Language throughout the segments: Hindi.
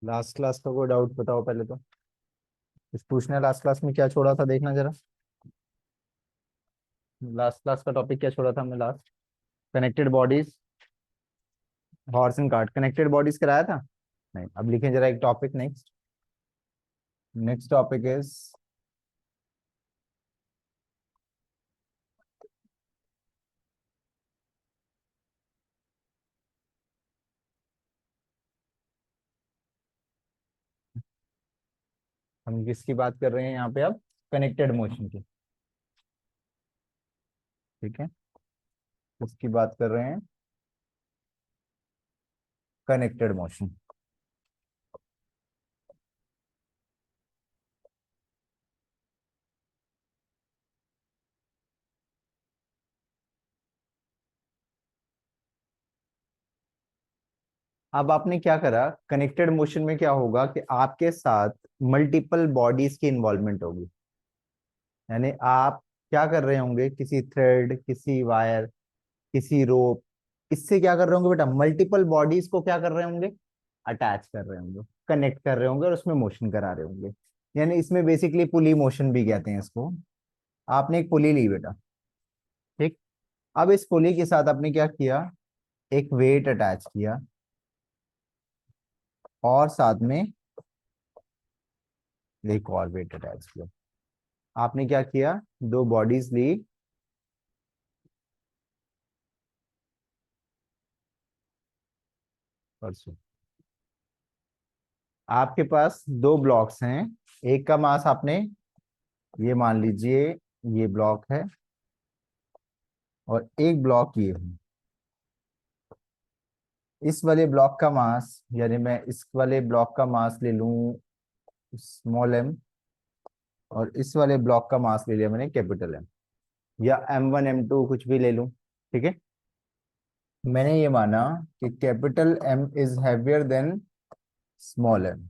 लास्ट क्लास का कोई डाउट बताओ पहले तो। कुछ पूछना है लास्ट क्लास में, क्या छोड़ा था देखना जरा। लास्ट क्लास का टॉपिक क्या छोड़ा था हमने last? Connected bodies, horse and cart, connected bodies कराया था। नहीं, अब लिखें जरा एक topic next. Next topic is हम किसकी बात कर रहे हैं यहाँ पे अब? कनेक्टेड मोशन की। ठीक है, किसकी बात कर रहे हैं? Connected motion. अब आपने क्या करा, कनेक्टेड मोशन में क्या होगा कि आपके साथ मल्टीपल बॉडीज की इन्वॉल्वमेंट होगी। यानी आप क्या कर रहे होंगे, किसी थ्रेड, किसी वायर, किसी रोप, इससे क्या कर रहे होंगे बेटा? मल्टीपल बॉडीज को क्या कर रहे होंगे? अटैच कर रहे होंगे, कनेक्ट कर रहे होंगे और उसमें मोशन करा रहे होंगे। यानी इसमें बेसिकली पुली मोशन भी कहते हैं इसको। आपने एक पुली ली बेटा, ठीक। अब इस पुली के साथ आपने क्या किया? एक वेट अटैच किया और साथ में एक और वेट अटैच किया। आपने क्या किया? दो बॉडीज ली। परसों आपके पास दो ब्लॉक्स हैं। एक का मास आपने, ये मान लीजिए ये ब्लॉक है, और एक ब्लॉक ये है। इस वाले ब्लॉक का मास, यानी मैं इस वाले ब्लॉक का मास ले लूं स्मॉल एम, और इस वाले ब्लॉक का मास ले लिया मैंने कैपिटल एम, या M1 M2 कुछ भी ले लूं। ठीक है, मैंने ये माना कि capital M is heavier than small M.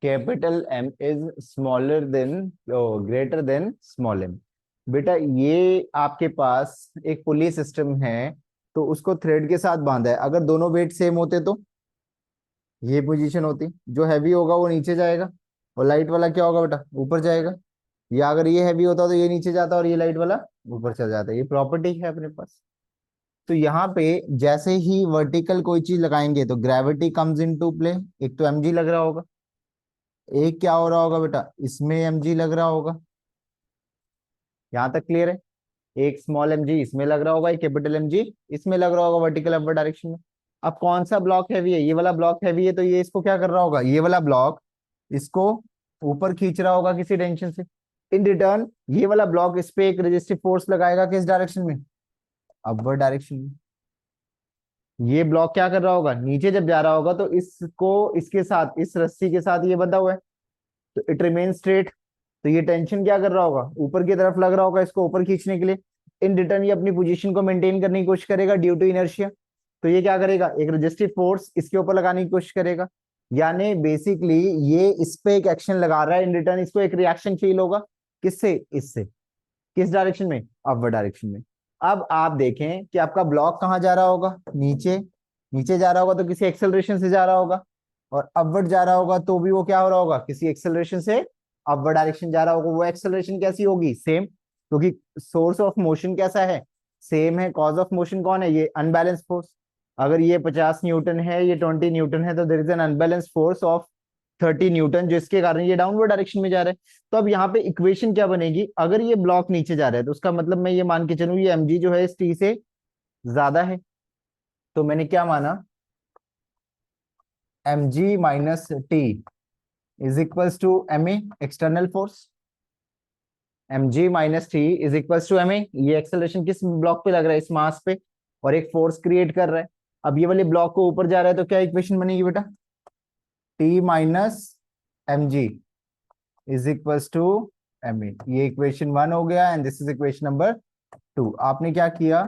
Capital M is smaller than, greater than small M. बेटा ये आपके पास एक पुली सिस्टम है, तो उसको थ्रेड के साथ बांधा है। अगर दोनों वेट सेम होते तो ये पोजीशन होती, जो हैवी होगा वो नीचे जाएगा, और लाइट वाला क्या होगा बेटा? ऊपर जाएगा। या अगर ये हैवी होता तो ये नीचे जाता और ये लाइट वाला ऊपर चल जाता। ये प्रॉपर्टी है अपने पास। तो यहाँ पे जैसे ही वर्टिकल कोई चीज लगाएंगे तो gravity comes into play. एक तो mg लग रहा होगा, एक क्या हो रहा होगा बेटा? इसमें mg लग रहा होगा। यहाँ तक क्लियर है? एक स्मॉल mg इसमें लग रहा होगा, एक कैपिटल mg इसमें लग रहा होगा वर्टिकल अपवर्ड डायरेक्शन में। अब कौन सा ब्लॉक हैवी है? ये वाला ब्लॉक हैवी है, तो ये इसको क्या कर रहा होगा? ये वाला ब्लॉक इसको ऊपर खींच रहा होगा किसी टेंशन से। इन रिटर्न ये वाला ब्लॉक इस पे एक रेजिस्टिव फोर्स लगाएगा, किस डायरेक्शन में? अपवर्ड डायरेक्शन में। ये ब्लॉक क्या कर रहा होगा? नीचे जब जा रहा होगा तो इसको इसके साथ, इस रस्सी के साथ ये बंधा हुआ है, तो इट रिमेन स्ट्रेट। तो ये टेंशन क्या कर रहा होगा? ऊपर की तरफ लग रहा होगा इसको ऊपर खींचने के लिए। इन रिटर्न ये अपनी पोजीशन को मेंटेन करने की कोशिश करेगा ड्यू टू इनर्शिया। तो ये क्या करेगा? एक रेजिस्टिव फोर्स इसके ऊपर लगाने की कोशिश करेगा। यानी बेसिकली ये इस पे एक एक्शन लगा रहा है, इन रिटर्न इसको एक रिएक्शन फील होगा। किससे? इससे। किस डायरेक्शन में? अपवर्ड डायरेक्शन में। अब आप देखें कि आपका ब्लॉक कहाँ जा रहा होगा? नीचे। नीचे जा रहा होगा तो किसी एक्सेलरेशन से जा रहा होगा, और अपवर्ड जा रहा होगा तो भी वो क्या हो रहा होगा? किसी एक्सेलरेशन से अपवर्ड डायरेक्शन जा रहा होगा। वो एक्सेलरेशन कैसी होगी? सेम, क्योंकि सोर्स ऑफ मोशन कैसा है? सेम है। कॉज ऑफ मोशन कौन है? ये अनबैलेंस फोर्स। अगर ये 50 न्यूटन है, ये 20 न्यूटन है, तो there is an unbalance force of 30 newton, जिसके कारण ये डाउनवर्ड डायरेक्शन में जा रहा है। तो अब यहाँ पे इक्वेशन क्या बनेगी? अगर ये ब्लॉक नीचे जा रहा है तो उसका मतलब मैं ये मान के चलूं ये mg जो है इस t से ज्यादा है। तो मैंने क्या माना? mg minus T is equals to ma, external force. mg minus T is equals to ma। ये एक्सेलरेशन किस ब्लॉक पे लग रहा है? इस मास पे, और एक फोर्स क्रिएट कर रहा है। अब ये वाले ब्लॉक को ऊपर जा रहा है तो क्या इक्वेशन बनेगी बेटा? t minus mg is equals to ma। ये इक्वेशन 1 हो गया, and this is equation number 2। आपने क्या किया?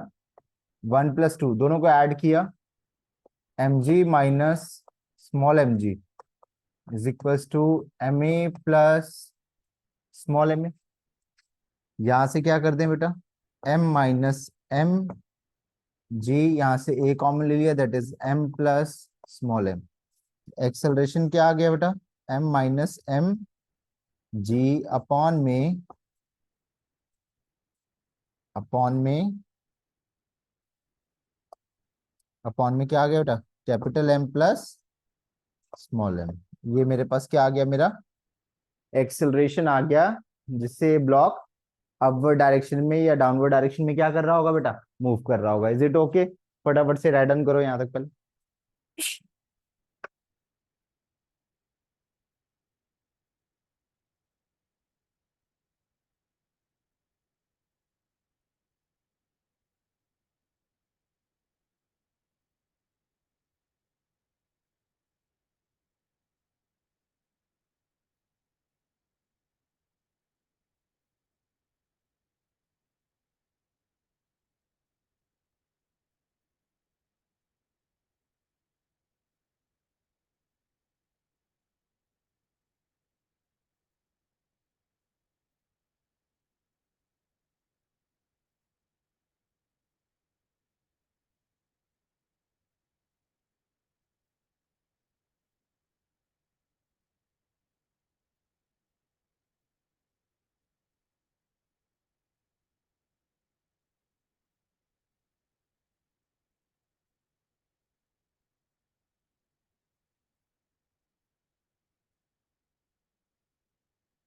1 + 2 दोनों को ऐड किया। mg minus small mg is equals to ma plus small ma। यहां से क्या कर दें बेटा? m माइनस mg, यहां से a कॉमन ले लिया, that is m plus small m। Acceleration क्या आ गया बेटा, M minus M G upon में अपॉन में क्या आ गया बेटा, capital M plus small M. ये मेरे पास क्या आ गया, मेरा एक्सेलरेशन आ गया, जिससे ब्लॉक अपवर्ड डायरेक्शन में या डाउनवर्ड डायरेक्शन में क्या कर रहा होगा बेटा, मूव कर रहा होगा। Is it okay? फटाफट से राइट डाउन करो यहाँ तक पहले।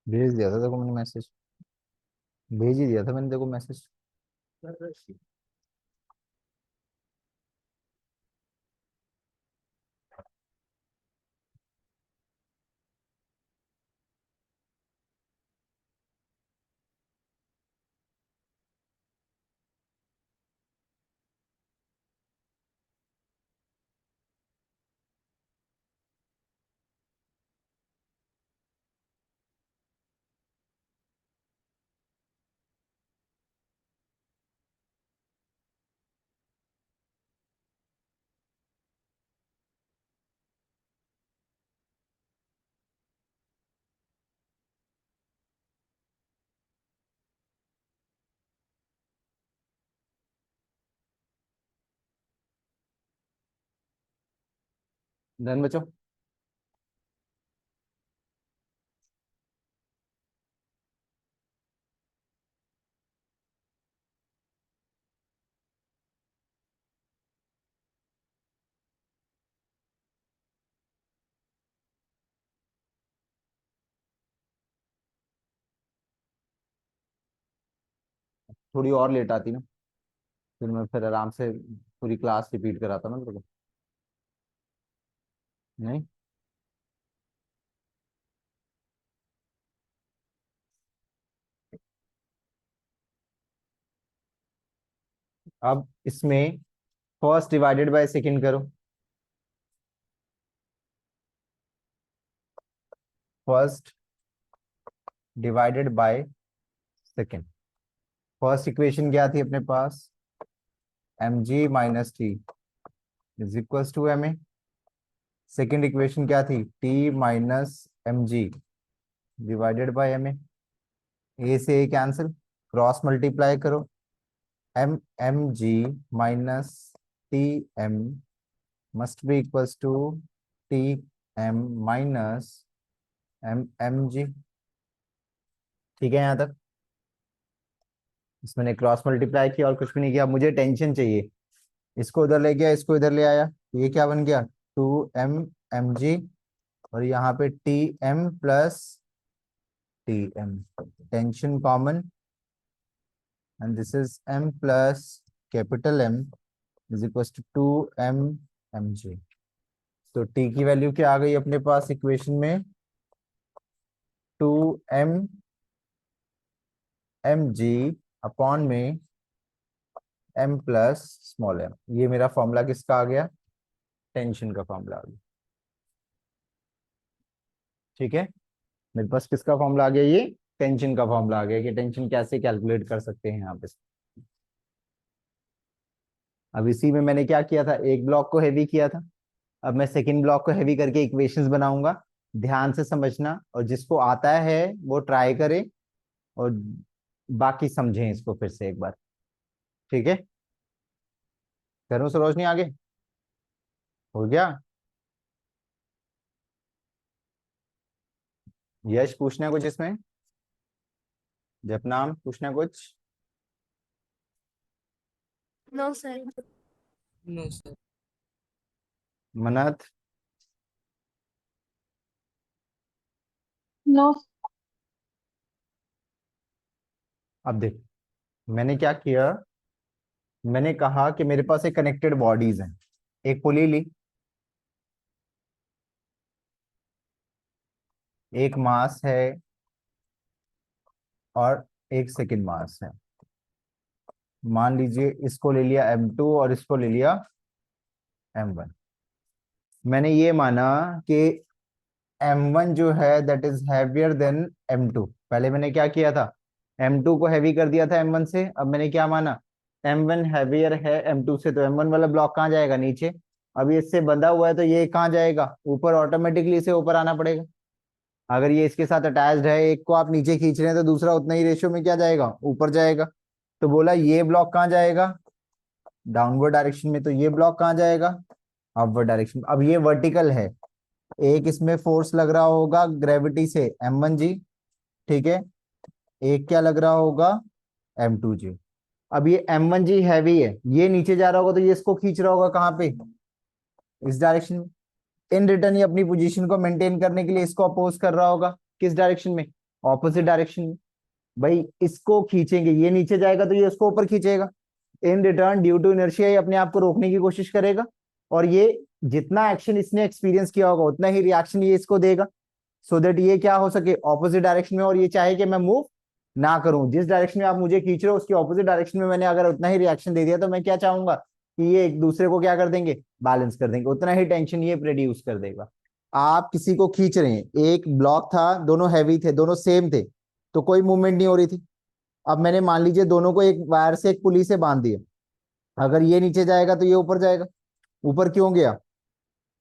भेज दिया था देखो मैंने मैसेज, भेज ही दिया था मैंने देखो मैसेज। डन बच्चों। थोड़ी और लेट आती ना, फिर मैं फिर आराम से पूरी क्लास रिपीट कराता ना तेरे को। नहीं, अब इसमें फर्स्ट डिवाइडेड बाय सेकंड करो। First divided by second. First equation क्या थी अपने पास, M G minus T is equals to M A. Second equation क्या थी, T minus M G divided by M A से ए कैंसिल, क्रॉस मल्टीप्लाई करो, M M G minus T M must be equals to T M minus M M G. ठीक है यहाँ तक? इसमें मैंने क्रॉस मल्टीप्लाई किया और कुछ भी नहीं किया, मुझे टेंशन चाहिए। इसको उधर ले गया, इसको इधर ले आया, तो ये क्या बन गया, टू एम एम जी, और यहाँ पे T M plus T M, tension common, and this is M plus capital M is equal to M M G. तो टी की वैल्यू क्या आ गई अपने पास इक्वेशन में, two M M G upon में एम प्लस स्मॉल एम। ये मेरा फॉर्मूला किसका आ गया, टेंशन का फॉर्मूला आ गया। ठीक है, मेरे पास किसका फॉर्मूला आ गया, ये टेंशन का फॉर्मूला आ गया कि टेंशन कैसे कैलकुलेट कर सकते हैं यहाँ पे। अब इसी में मैंने क्या किया था, एक ब्लॉक को हैवी किया था, अब मैं सेकंड ब्लॉक को हैवी करके इक्वेशंस बनाऊंगा। ध्यान से समझना, और जिसको आता है वो ट्राई करे, और बाकी समझें इसको फिर से एक बार। ठीक है, करूँ सरोजनी आगे? हो गया? यश पूछना है कुछ इसमें? जपनाम पूछना है कुछ? No sir. No sir. Mannat? No. अब देख, मैंने क्या किया, मैंने कहा कि मेरे पास एक कनेक्टेड बॉडीज हैं, एक पुली ली, एक मास है और एक सेकंड मास है। मान लीजिए इसको ले लिया m2 और इसको ले लिया m1। मैंने ये माना कि m1 जो है that is heavier then m2। पहले मैंने क्या किया था, m2 को हैवी कर दिया था m1 से। अब मैंने क्या माना, m1 हैवियर है m2 से, तो m1 वाला ब्लॉक कहाँ जाएगा, नीचे। अब ये इससे बंधा हुआ है तो ये कहाँ जाएगा, ऊपर। ऑटोमेटिकली इसे ऊपर आना पड़ेगा। अगर ये इसके साथ अटैच्ड है, एक को आप नीचे खींच रहे हैं तो दूसरा उतना ही रेशियो में क्या जाएगा, ऊपर जाएगा। तो बोला ये ब्लॉक कहाँ जाएगा, डाउनवर्ड डायरेक्शन में। तो ये ब्लॉक कहाँ जाएगा, अपवर्ड डायरेक्शन। अब ये वर्टिकल है, एक इसमें फोर्स लग रहा होगा ग्रेविटी से m1g, ठीक है। एक क्या लग रहा होगा, m2g। अब ये m1g हैवी है, ये नीचे जा रहा होगा तो ये इसको खींच रहा होगा कहाँ पे, इस डायरेक्शन में। इन रिटर्न ये अपनी पोजीशन को मेंटेन करने के लिए इसको अपोज कर रहा होगा, किस डायरेक्शन में, ऑपोजिट डायरेक्शन में। भाई इसको खींचेंगे, ये नीचे जाएगा तो ये उसको ऊपर खींचेगा। In return due to inertia ये अपने आप को रोकने की कोशिश करेगा, और ये जितना एक्शन इसने एक्सपीरियंस किया होगा उतना ही रिएक्शन ये इसको देगा, सो दैट ये क्या हो सके, ऑपोजिट डायरेक्शन में। और ये चाहे कि मैं मूव ना करूं, जिस डायरेक्शन में आप मुझे खींच रहे हो उसकी ऑपोजिट डायरेक्शन में मैंने अगर उतना ही रिएक्शन दे दिया तो मैं क्या चाहूंगा कि ये एक दूसरे को क्या कर देंगे, बैलेंस कर देंगे, उतना ही टेंशन ये प्रोड्यूस कर देगा। आप किसी को खींच रहे हैं, एक ब्लॉक था, दोनों हैवी थे, दोनों सेम थे, तो कोई मूवमेंट नहीं हो रही थी। अब मैंने मान लीजिए दोनों को एक वायर से, एक पुली से बांध दिया। अगर ये नीचे जाएगा तो ये ऊपर जाएगा। ऊपर क्यों गया,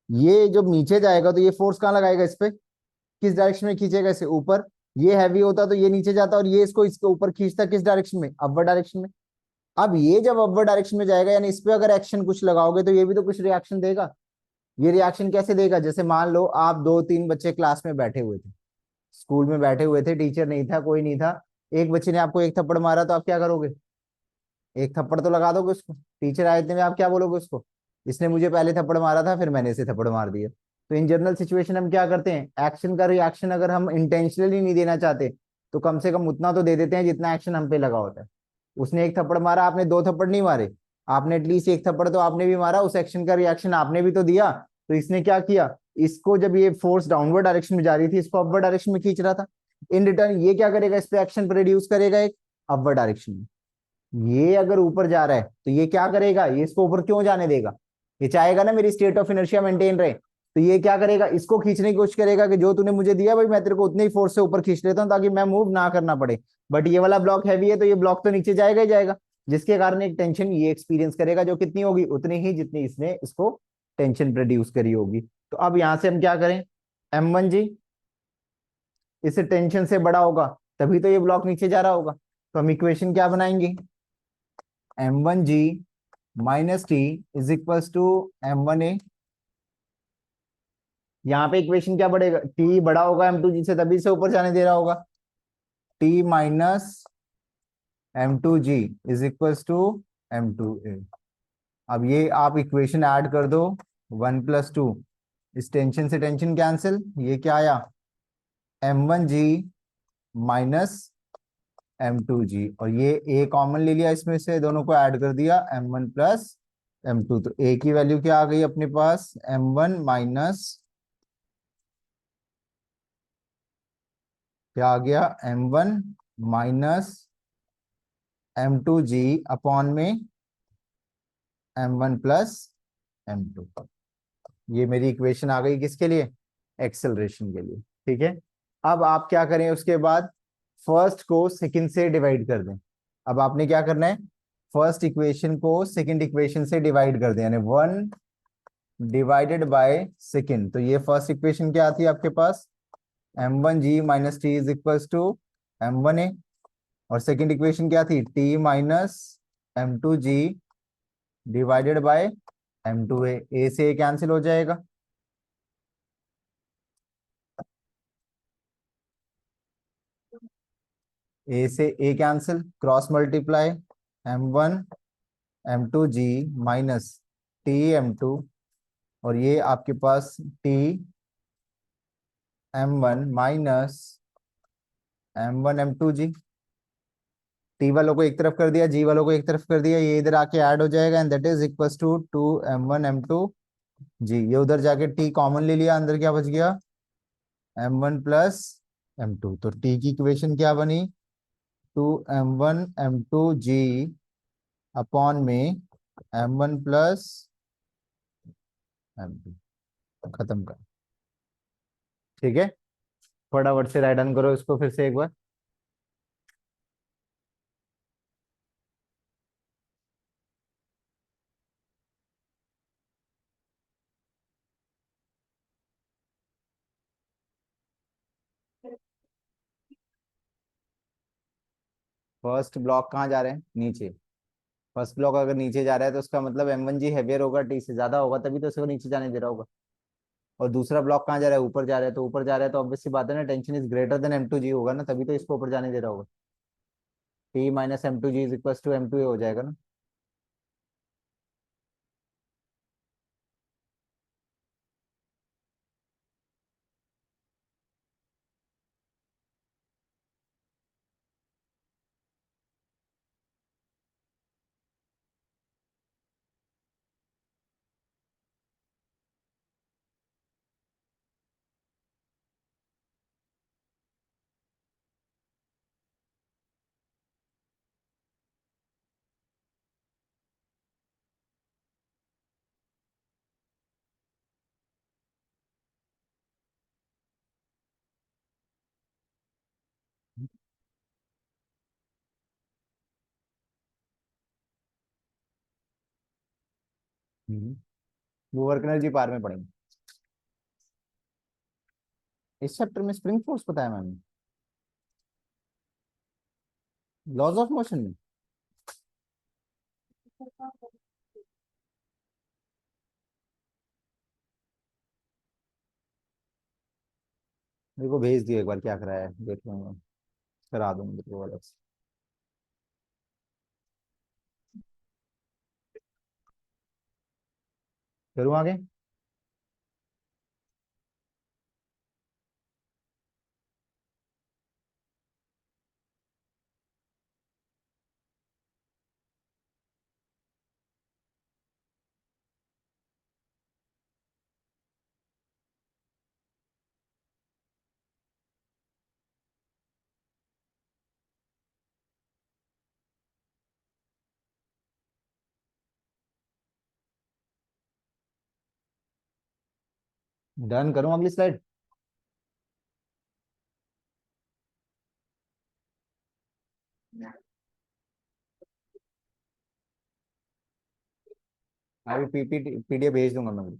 ये जब नीचे जाएगा तो ये फोर्स कहाँ लगाएगा, इस पे, किस डायरेक्शन में खींचेगा, इसे ऊपर। ये हैवी होता तो ये नीचे जाता और ये इसको इसके ऊपर खींचता, किस डायरेक्शन में, अपर डायरेक्शन में। अब ये जब अपर डायरेक्शन में जाएगा, यानी इस पे अगर एक्शन कुछ लगाओगे तो ये भी तो कुछ रिएक्शन देगा। ये रिएक्शन कैसे देगा, जैसे मान लो आप दो तीन बच्चे क्लास में बैठे हुए थे, स्कूल में बैठे हुए थे, टीचर नहीं था, कोई नहीं था। एक बच्चे ने आपको एक थप्पड़ मारा तो आप क्या करोगे, एक थप्पड़ तो लगा दोगे उसको। टीचर आए इतने में आप क्या बोलोगे उसको, इसने मुझे पहले थप्पड़ मारा था फिर मैंने इसे थप्पड़ मार दिया। तो इन जनरल सिचुएशन हम क्या करते हैं, एक्शन का रिएक्शन अगर हम इंटेंशनली नहीं देना चाहते तो कम से कम उतना तो दे देते हैं जितना एक्शन हम पे लगा होता है। उसने एक थप्पड़ मारा, आपने दो थप्पड़ नहीं मारे, आपने एटलीस्ट एक थप्पड़ तो आपने भी मारा, उस एक्शन का रिएक्शन आपने भी तो दिया। तो इसने क्या किया, इसको जब ये फोर्स डाउनवर्ड डायरेक्शन में जा रही थी इसको अपवर्ड डायरेक्शन में खींच रहा था। इन रिटर्न ये क्या करेगा, इस पे एक्शन प्रोड्यूस करेगा एक अपवर्ड डायरेक्शन में। ये अगर ऊपर जा रहा है तो ये क्या करेगा, ये इसको ऊपर क्यों जाने देगा, ये चाहेगा ना मेरी स्टेट ऑफ इनर्शिया मेंटेन रहे। तो ये क्या करेगा, इसको खींचने की कोशिश करेगा कि जो तूने मुझे दिया भाई मैं तेरे को उतने ही फोर्स से ऊपर खींच लेता हूँ ताकि मैं मूव ना करना पड़े। बट ये वाला ब्लॉक हैवी है तो ये ब्लॉक तो नीचे जाएगा ही जाएगा, जिसके कारण एक टेंशन ये एक्सपीरियंस करेगा, जो कितनी होगी, उतनी ही जितनी इसने इसको टेंशन प्रोड्यूस करी होगी। तो अब यहां से हम क्या करें, m1g इस टेंशन से बड़ा होगा तभी तो ये ब्लॉक नीचे जा रहा होगा। तो हम इक्वेशन क्या बनाएंगे, m1g minus T is equals to m1a। यहाँ पे इक्वेशन क्या बढ़ेगा, टी बड़ा होगा m2g से तभी से ऊपर जाने दे रहा होगा, T minus m2g is equals to m2a। अब ये आप इक्वेशन ऐड कर दो, 1+2, इस टेंशन से टेंशन कैंसिल, ये क्या आया, m1g माइनस m2g, और ये a कॉमन ले लिया इसमें से, दोनों को ऐड कर दिया m1 प्लस m2। तो a की वैल्यू क्या आ गई अपने पास, m1 माइनस, क्या आ गया, m1 माइनस m2g अपॉन में m1 प्लस m2। ये मेरी इक्वेशन आ गई किसके लिए, एक्सेलरेशन के लिए, ठीक है। अब आप क्या करें, उसके बाद फर्स्ट को सेकंड से डिवाइड कर दें। अब आपने क्या करना है, फर्स्ट इक्वेशन को सेकंड इक्वेशन से डिवाइड कर दें, यानी 1 डिवाइडेड बाय सेकंड। तो ये फर्स्ट इक्वेशन क्या आती है आपके पास, m1g minus T is equals to m1a, और सेकंड इक्वेशन क्या थी, t minus m2g divided by m2a। a से a कैंसिल हो जाएगा, ए से A cancel, cross multiply, m1 m2g minus t m2, और ये आपके पास t m1 minus m1 m2g। T वालों को एक तरफ कर दिया, जी वालों को एक तरफ कर दिया, ये इधर आके ऐड हो जाएगा and that is equals to 2m1 m2g। ये उधर जाके टी कॉमन ले लिया, अंदर क्या बच गया, m1 + m2। तो टी की इक्वेशन क्या बनी, 2m1 m2g अपॉन में m1 + m2। खत्म कर। ठीक है, फटाफट से राइट डाउन करो इसको फिर से एक बार। फर्स्ट ब्लॉक कहाँ जा रहे हैं, नीचे। फर्स्ट ब्लॉक अगर नीचे जा रहा है तो उसका मतलब m1g हैवियर होगा, टी से ज्यादा होगा, तभी तो इसको नीचे जाने दे रहा होगा। और दूसरा ब्लॉक कहाँ जा रहा है, ऊपर जा रहा है, तो ऊपर जा रहा है तो ऑब्वियस सी बात है ना, tension is greater than m2g होगा ना, तभी तो इसको ऊपर जाने दे रहा होगा। t - m2g = m2a हो जाएगा ना। हम्म, वो वर्क एनर्जी पार में पड़ेंगे। इस चैप्टर में स्प्रिंग फोर्स बताया मैंने, लॉज ऑफ मोशन में। मेरे को भेज दियो एक बार, क्या करा है देख लूंगा, करा दूंगा तेरे को अलग से। करूँ आगे। डन करूँ अगली स्लाइड। अभी पीपीटी पीडीएफ भेज दूंगा मैं।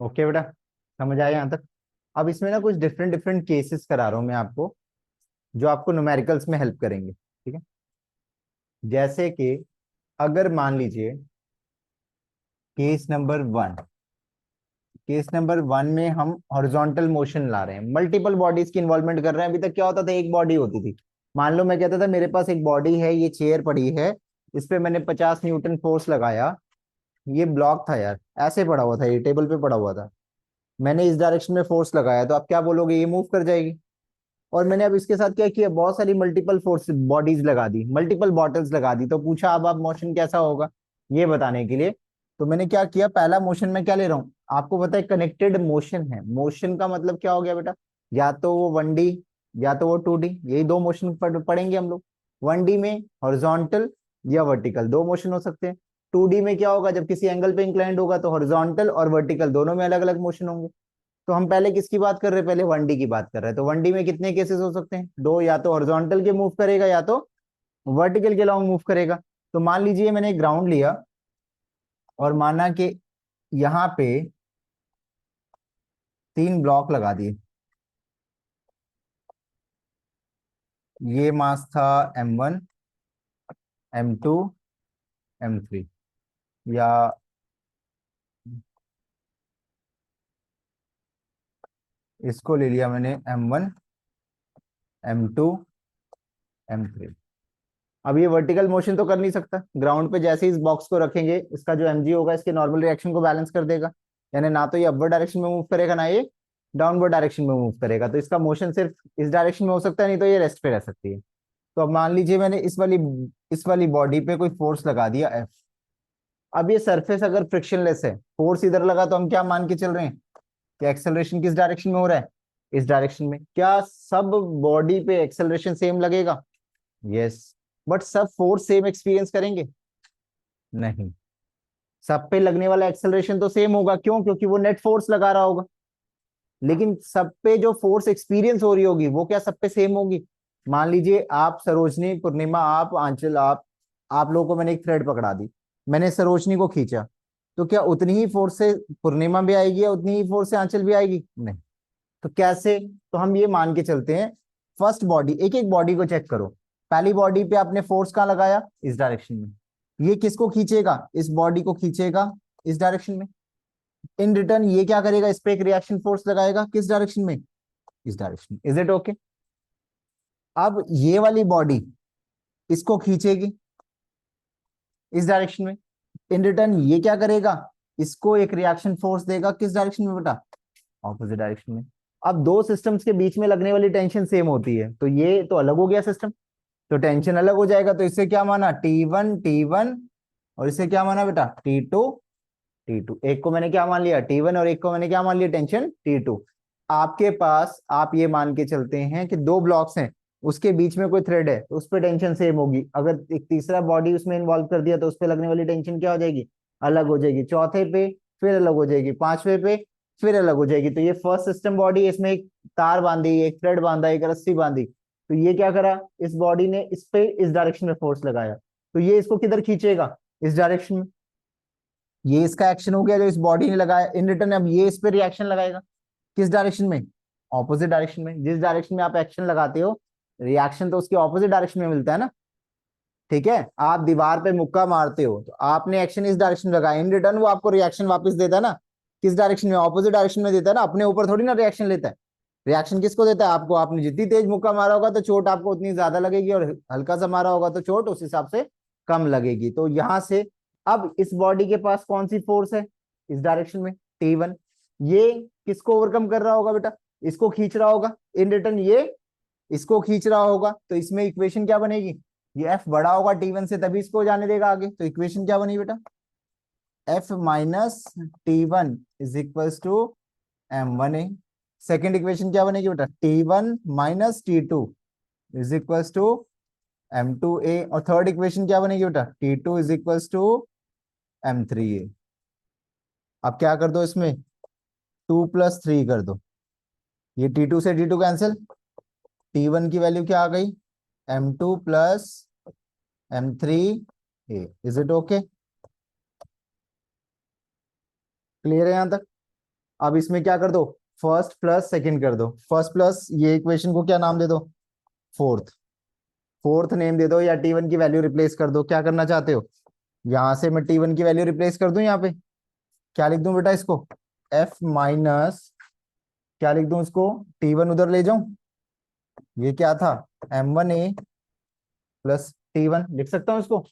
ओके बेटा, समझ आया यहाँ तक। अब इसमें ना कुछ डिफरेंट डिफरेंट केसेस करा रहा हूँ मैं आपको, जो आपको न्यूमेरिकल्स में हेल्प करेंगे, ठीक है। जैसे कि अगर मान लीजिए केस नंबर 1, केस नंबर 1 में हम हॉरिजॉन्टल मोशन ला रहे हैं, मल्टीपल बॉडीज की इन्वॉल्वमेंट कर रहे हैं। अभी तक क्या होता था, एक बॉडी होती थी। मान लो मैं कहता था मेरे पास एक बॉडी है, ये चेयर पड़ी है, इस पे मैंने 50 न्यूटन फोर्स लगाया, ये ब्लॉक था यार, ऐसे पड़ा हुआ था, ये टेबल पे पड़ा हुआ था, मैंने इस डायरेक्शन में फोर्स लगाया, तो आप क्या बोलोगे, ये मूव कर जाएगी। और मैंने अब इसके साथ क्या किया, बहुत सारी मल्टीपल फोर्स बॉडीज लगा दी, मल्टीपल बॉटल्स लगा दी, तो पूछा अब मोशन कैसा होगा, ये बताने के लिए तो मैंने क्या किया, पहला मोशन में क्या ले रहा हूँ, आपको पता है कनेक्टेड मोशन है। मोशन का मतलब क्या हो गया बेटा, या तो वो 1D या तो वो 2D, यही दो मोशन पढ़ेंगे हम लोग। 1D में हॉरिजॉन्टल या वर्टिकल, दो मोशन हो सकते हैं। 2D में क्या होगा, जब किसी एंगल पे इंक्लाइंड होगा तो हॉरिजॉन्टल और वर्टिकल दोनों में अलग अलग मोशन होंगे। तो हम पहले किसकी बात कर रहे हैं, पहले 1D की बात कर रहे हैं। तो 1D में कितने केसेस हो सकते हैं, दो, या तो हॉरिजॉन्टल के मूव करेगा या तो वर्टिकल के लॉन्ग मूव करेगा। तो मान लीजिए मैंने ग्राउंड लिया और माना कि यहाँ पे 3 ब्लॉक लगा दिए। ये मास था M1, M2, M3, या इसको ले लिया मैंने M1, M2, M3। अब ये वर्टिकल मोशन तो कर नहीं सकता, ग्राउंड पे जैसे ही इस बॉक्स को रखेंगे इसका जो mg होगा इसके नॉर्मल रिएक्शन को बैलेंस कर देगा। यानी ना तो ये अपवर्ड डायरेक्शन में मूव करेगा ना ये डाउनवर्ड डायरेक्शन में मूव करेगा। तो इसका मोशन सिर्फ इस डायरेक्शन में हो सकता है, नहीं तो ये रेस्ट पे रह सकती है। तो अब मान लीजिए मैंने इस वाली बॉडी पे कोई फोर्स लगा दिया F। अब ये सरफेस अगर फ्रिक्शनलेस है, फोर्स इधर लगा, तो हम क्या मान के चल रहे हैं कि एक्सेलरेशन किस डायरेक्शन में हो रहा है, इस डायरेक्शन में। क्या सब बॉडी पे एक्सेलरेशन सेम लगेगा, यस। बट सब फोर्स सेम एक्सपीरियंस करेंगे, नहीं। सब पे लगने वाला एक्सेलरेशन तो सेम होगा, क्यों, क्योंकि वो नेट फोर्स लगा रहा होगा। लेकिन सब पे जो फोर्स एक्सपीरियंस हो रही होगी वो क्या सब पे सेम होगी। मान लीजिए आप सरोजनी, पूर्णिमा, आप आंचल, आप लोगों को मैंने एक थ्रेड पकड़ा दी, मैंने सरोजनी को खींचा, तो क्या उतनी ही फोर्स से पूर्णिमा भी आएगी या उतनी ही फोर्स से आंचल भी आएगी, नहीं। तो कैसे, तो हम ये मान के चलते हैं, फर्स्ट बॉडी, एक एक बॉडी को चेक करो। पहली बॉडी पे आपने फोर्स कहाँ लगाया, इस डायरेक्शन में। ये किसको खींचेगा, इस बॉडी को खींचेगा इस डायरेक्शन में। इन रिटर्न ये क्या करेगा, इस पे एक रिएक्शन फोर्स लगाएगा किस डायरेक्शन में, इस डायरेक्शन में। Is it okay. अब ये वाली बॉडी इसको खींचेगी इस डायरेक्शन में। इन रिटर्न ये क्या करेगा, इसको एक रिएक्शन फोर्स देगा किस डायरेक्शन में बेटा, ऑपोजिट डायरेक्शन में। अब दो सिस्टम्स के बीच में लगने वाली टेंशन सेम होती है, तो ये तो अलग हो गया सिस्टम, तो टेंशन अलग हो जाएगा। तो इससे क्या माना, T1 T1, और इससे क्या माना बेटा, T2 T2। एक को मैंने क्या मान लिया, T1, और एक को मैंने क्या मान लिया, टेंशन T2। आपके पास आप ये मान के चलते हैं कि दो ब्लॉक्स हैं, उसके बीच में कोई थ्रेड है तो उस पर टेंशन सेम होगी। अगर एक तीसरा बॉडी उसमें इन्वॉल्व कर दिया तो उस पर लगने वाली टेंशन क्या हो जाएगी, अलग हो जाएगी। चौथे पे फिर अलग हो जाएगी, पांचवे पे फिर अलग हो जाएगी। तो ये फर्स्ट सिस्टम बॉडी, इसमें एक तार बांधी, एक थ्रेड बांधा, एक रस्सी बांधी, तो ये क्या करा, इस बॉडी ने इस पे इस डायरेक्शन में फोर्स लगाया, तो ये इसको किधर खींचेगा, इस डायरेक्शन में। ये इसका एक्शन हो गया जो इस बॉडी ने लगाया। इन रिटर्न अब ये इस पे रिएक्शन लगाएगा किस डायरेक्शन में, ऑपोजिट डायरेक्शन में। जिस डायरेक्शन में आप एक्शन लगाते हो रिएक्शन तो उसके ऑपोजिट डायरेक्शन में मिलता है ना, ठीक है। आप दीवार पे मुक्का मारते हो तो आपने एक्शन इस डायरेक्शन में लगाया, इन रिटर्न वो आपको रिएक्शन वापस देता है ना, किस डायरेक्शन में, ऑपोजिट डायरेक्शन में देता है ना। अपने ऊपर थोड़ी ना रिएक्शन लेता है, रिएक्शन किसको देता है, आपको। आपने जितनी तेज मुक्का मारा होगा तो चोट आपको उतनी ज्यादा लगेगी, और हल्का सा मारा होगा तो चोट उस हिसाब से कम लगेगी। तो यहां से अब इस बॉडी के पास कौन सी फोर्स है, इस डायरेक्शन में, T1। ये किसको ओवरकम कर रहा होगा बेटा, इसको खींच रहा होगा। इन रिटर्न ये इसको खींच रहा होगा, तो इसमें इक्वेशन क्या बनेगी, ये F बड़ा होगा T1 से तभी इसको जाने देगा आगे। तो इक्वेशन क्या बनी बेटा, F minus T1 is equals to M1A। Second equation क्या बनेगी बेटा, T1 minus T2 is equals to M2A। और थर्ड इक्वेशन क्या बनेगी बेटा, T2 is equals to M3A। अब क्या कर दो इसमें, 2 + 3 कर दो, ये T2 से T2 कैंसिल, T1 की वैल्यू क्या आ गई, M2 plus M3A। Is it okay, clear है यहां तक। अब इसमें क्या कर दो, फर्स्ट प्लस सेकंड कर दो। फर्स्ट प्लस ये इक्वेशन को क्या नाम दे दो, फोर्थ, फोर्थ नेम दे दो, या T1 की वैल्यू रिप्लेस कर दो। क्या करना चाहते हो, यहां से मैं T1 की वैल्यू रिप्लेस कर दूं, यहाँ पे क्या लिख दूं बेटा इसको, F माइनस, क्या लिख दूं इसको, T1 उधर ले जाऊं, ये क्या था, M1A प्लस T1 लिख सकता हूं इसको।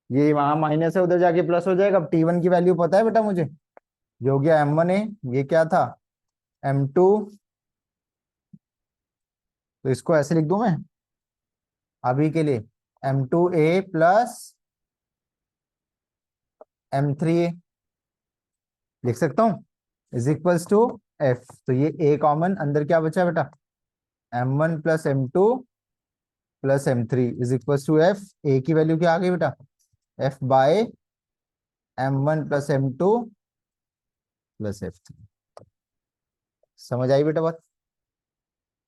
ये वहां माइनस है, उधर जाके प्लस हो जाएगा। अब T1 की वैल्यू पता है बेटा मुझे, ये हो गया M1A, ये क्या था M2, तो इसको ऐसे लिख दूं मैं अभी के लिए, M2A प्लस M3A लिख सकता हूँ, इज इक्वल्स टू F। तो ये A कॉमन, अंदर क्या बचा बेटा, M1 plus M2 plus M3 is equals to F। A की वैल्यू क्या आ गई बेटा, F bye M1 plus M2 plus F3। समझ आई बेटा बात?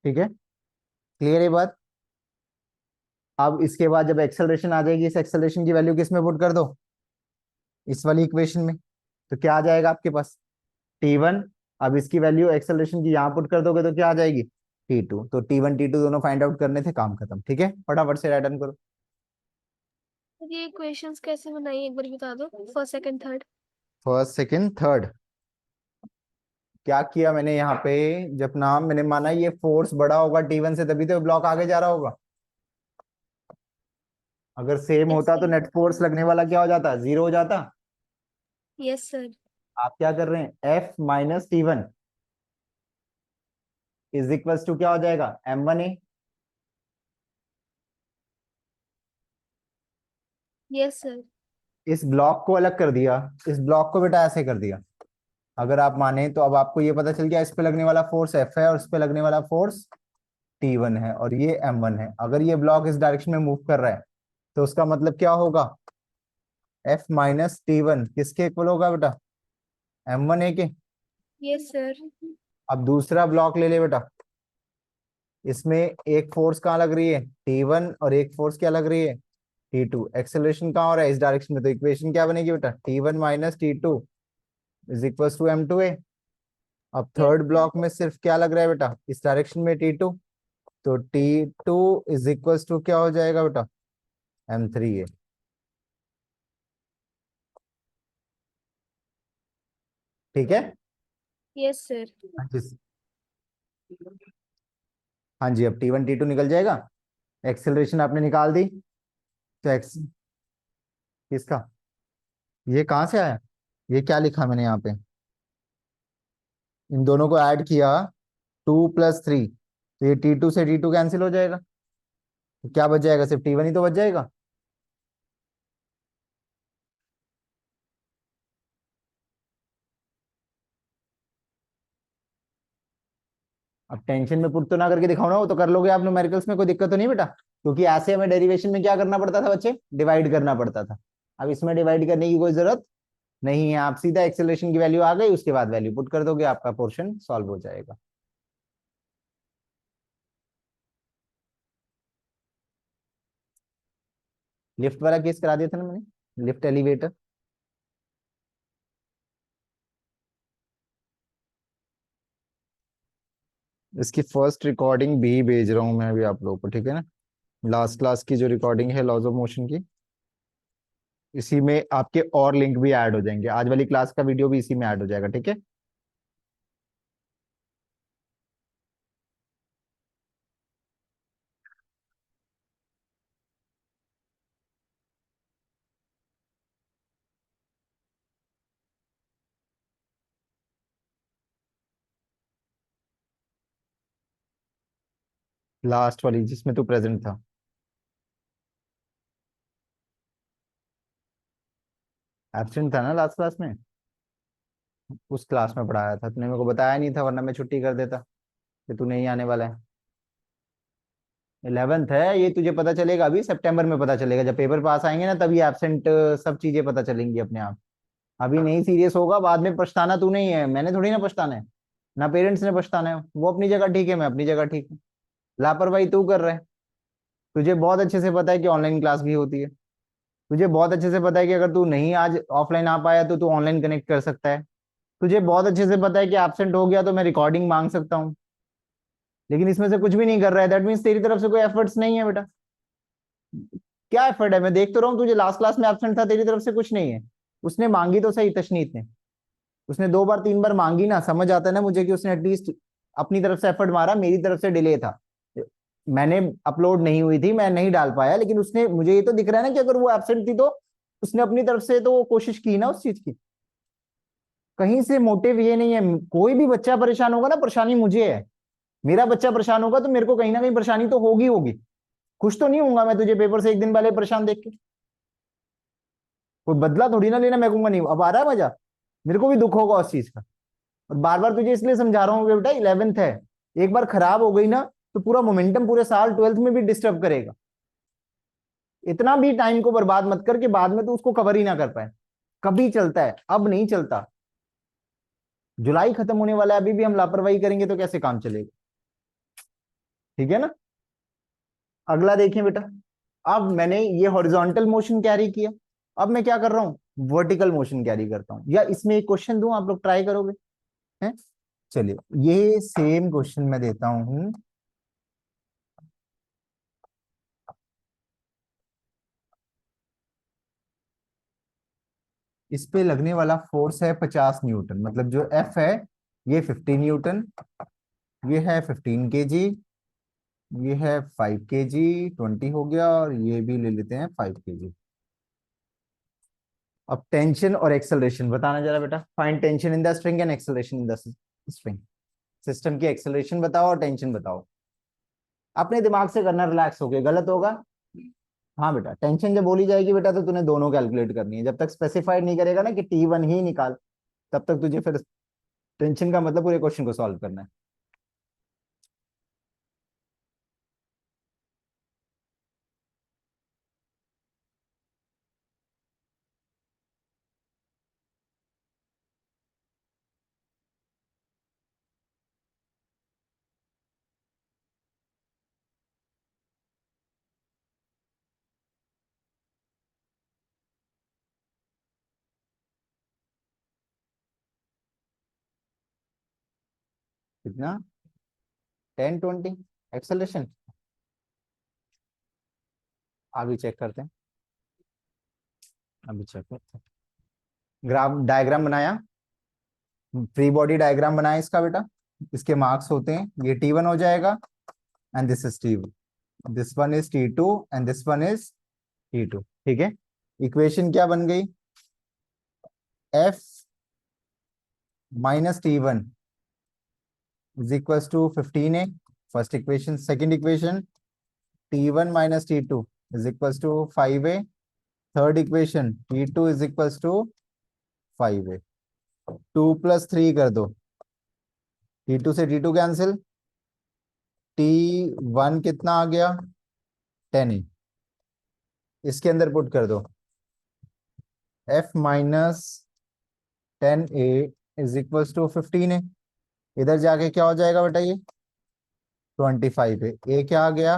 ठीक है, क्लियर है बात? अब इसके बाद जब एक्सेलरेशन आ जाएगी, इस एक्सेलरेशन की वैल्यू किस में पुट कर दो, इस वाली इक्वेशन में। तो क्या आ जाएगा आपके पास, T1। अब इसकी वैल्यू एक्सेलरेशन की यहाँ पुट कर दोगे तो क्या आ जाएगी, T2। तो T1 T2 दोनों फाइंड आउट करने थे, काम खत्म। ठीक है, फटाफट से राइट डाउन करो। ये इक्वेशंस कैसे बनाई एक बार बता दो, first second third. First second third क्या किया मैंने यहाँ पे, जब नाम मैंने माना ये फोर्स बड़ा होगा T1 से तभी तो ब्लॉक आगे जा रहा होगा। अगर सेम यस होता तो सर। नेट फोर्स लगने वाला क्या हो जाता, जीरो हो जाता। Yes sir. आप क्या कर रहे हैं, F minus T1 is equal to क्या हो जाएगा, M1A। Yes sir. इस ब्लॉक को अलग कर दिया, इस ब्लॉक को बेटा ऐसे कर दिया। अगर आप माने तो अब आपको ये पता चल गया, इस पे लगने वाला फोर्स F है और इस पे लगने वाला फोर्स T1 है और ये M1 है। अगर ये ब्लॉक इस डायरेक्शन में मूव कर रहा है तो उसका मतलब क्या होगा, F माइनस T1 किसके इक्वल होगा बेटा, M1A के। Yes sir. अब दूसरा ब्लॉक ले ले बेटा, इसमें एक फोर्स कहाँ लग रही है, T1, और एक फोर्स क्या लग रही है, T2। एक्सेलरेशन कहाँ हो रहा है, इस डायरेक्शन में। तो इक्वेशन क्या बनेगी बेटा, T1 minus T2 is equal to M2A। अब यस थर्ड ब्लॉक में सिर्फ क्या लग रहा है बेटा, इस डायरेक्शन में T2। तो T2 इज इक्वल टू क्या हो जाएगा बेटा, M3A। ठीक है। Yes sir. हाँ जी, हाँ जी, अब T1 T2 निकल जाएगा, एक्सेलरेशन आपने निकाल दी। तो एक्स किसका, ये कहाँ से आया, ये क्या लिखा मैंने यहाँ पे, इन दोनों को ऐड किया 2 + 3, तो ये T2 से T2 कैंसिल हो जाएगा। तो क्या बच जाएगा, सिर्फ T1 ही तो बच जाएगा। अब टेंशन में पुट तो ना करके दिखाओ ना, वो तो कर लोगे आप न्यूमेरिकल्स में, कोई दिक्कत तो नहीं बेटा। क्योंकि ऐसे हमें डेरिवेशन में क्या करना पड़ता था बच्चे, डिवाइड करना पड़ता था। अब इसमें डिवाइड करने की कोई जरूरत नहीं है, आप सीधा एक्सेलरेशन की वैल्यू आ गई, उसके बाद वैल्यू पुट कर दोगे, आपका पोर्शन सॉल्व हो जाएगा। लिफ्ट वाला केस करा दिया था ना मैंने, लिफ्ट एलिवेटर। इसकी फर्स्ट रिकॉर्डिंग भी भेज रहा हूँ मैं अभी आप लोगों को, ठीक है ना। लास्ट क्लास की जो रिकॉर्डिंग है लॉज ऑफ मोशन की, इसी में आपके और लिंक भी ऐड हो जाएंगे, आज वाली क्लास का वीडियो भी इसी में ऐड हो जाएगा, ठीक है। लास्ट वाली जिसमें तू प्रेजेंट था, एब्सेंट था ना लास्ट क्लास में, उस क्लास में पढ़ाया था, तूने मेरे को बताया नहीं था, वरना मैं छुट्टी कर देता कि तू नहीं आने वाला है। 11th है ये, तुझे पता चलेगा अभी सितंबर में, पता चलेगा जब पेपर पास आएंगे ना, तभी एब्सेंट सब चीजें पता चलेंगी अपने आप। अभी नहीं सीरियस होगा, बाद में पछताना तू नहीं है, मैंने थोड़ी ना पछताना है, ना पेरेंट्स ने पछताना है। वो अपनी जगह ठीक है, मैं अपनी जगह ठीक हूँ। लापरवाही तू कर रहा है। तुझे बहुत अच्छे से पता है कि ऑनलाइन क्लास भी होती है, तुझे बहुत अच्छे से पता है कि अगर तू नहीं आज ऑफलाइन आ पाया तो तू ऑनलाइन कनेक्ट कर सकता है, तुझे बहुत अच्छे से पता है कि एब्सेंट हो गया तो मैं रिकॉर्डिंग मांग सकता हूँ। लेकिन इसमें से कुछ भी नहीं कर रहा है, दैट मीन्स तेरी तरफ से कोई एफर्ट्स नहीं है बेटा। क्या एफर्ट है, मैं देख तो रहा हूँ, तुझे लास्ट क्लास में एब्सेंट था, तेरी तरफ से कुछ नहीं है। उसने मांगी तो सही, तशनीत ने, उसने 2 बार 3 बार मांगी ना, समझ आता है ना मुझे कि उसने एटलीस्ट अपनी तरफ से एफर्ट मारा, मेरी तरफ से डिले था, मैंने अपलोड नहीं हुई थी, मैं नहीं डाल पाया, लेकिन उसने, मुझे ये तो दिख रहा है ना कि अगर वो एब्सेंट थी तो उसने अपनी तरफ से तो कोशिश की ना उस चीज की। कहीं से मोटिव ये नहीं है, कोई भी बच्चा परेशान होगा ना, परेशानी मुझे है। मेरा बच्चा परेशान होगा तो मेरे को कहीं ना कहीं परेशानी तो होगी होगी। खुश तो नहीं होऊंगा मैं तुझे पेपर से एक दिन पहले परेशान देख के, कोई बदला थोड़ी ना लेना मैं कहूंगा नहीं। अब आ रहा है मजा, मेरे को भी दुख होगा उस चीज का। और बार बार तुझे इसलिए समझा रहा हूँ कि बेटा 11th है, एक बार खराब हो गई ना तो पूरा मोमेंटम पूरे साल 12th में भी डिस्टर्ब करेगा। इतना भी टाइम को बर्बाद मत कर कि बाद में तो उसको कवर ही ना कर पाए। कभी चलता है, अब नहीं चलता। जुलाई खत्म होने वाला है, अभी भी हम लापरवाही करेंगे तो कैसे काम चलेगा? ठीक है ना। अगला देखें बेटा, अब मैंने ये हॉरिजॉन्टल मोशन कैरी किया, अब मैं क्या कर रहा हूं, वर्टिकल मोशन कैरी करता हूं। या इसमें एक क्वेश्चन दूं, आप लोग ट्राई करोगे? हैं? चलिए, ये सेम क्वेश्चन मैं देता हूं। इस पे लगने वाला फोर्स है 50 न्यूटन, मतलब जो एफ है ये 50 न्यूटन, ये है 15 kg, ये है 5 kg, 20 हो गया, और ये भी ले लेते हैं 5 kg। अब टेंशन और एक्सेलरेशन बताना जरा बेटा, find tension in the string and acceleration in the string. System की एक्सेलरेशन बताओ और टेंशन बताओ। अपने दिमाग से करना, रिलैक्स होके, गलत होगा। हाँ बेटा, टेंशन जब बोली जाएगी बेटा तो तूने दोनों कैलकुलेट करनी है। जब तक स्पेसिफाइड नहीं करेगा ना कि T1 ही निकाल, तब तक तुझे फिर टेंशन का मतलब पूरे क्वेश्चन को सॉल्व करना है। कितना? 10-20 एक्सेलरेशन? अभी चेक करते हैं, अभी चेक करते हैं। ग्राफ डायग्राम बनाया, फ्री बॉडी डायग्राम बनाया इसका बेटा। इसके मार्क्स होते हैं, ये T1 हो जाएगा, and this is T1, this one is T2, and this one is T2। ठीक है, इक्वेशन क्या बन गई? F minus T1 is equal to 15A, first equation. Second equation, T1 minus T2 is equal to 5A। Third equation, T2 is equal to 5A। 2 + 3 कर दो, T2 से T2 कैंसिल, T1 कितना आ गया? 10A। इसके अंदर पुट कर दो, F minus 10A is equal to 15A। इधर जाके क्या हो जाएगा बेटा? ये 25A। ए क्या आ गया?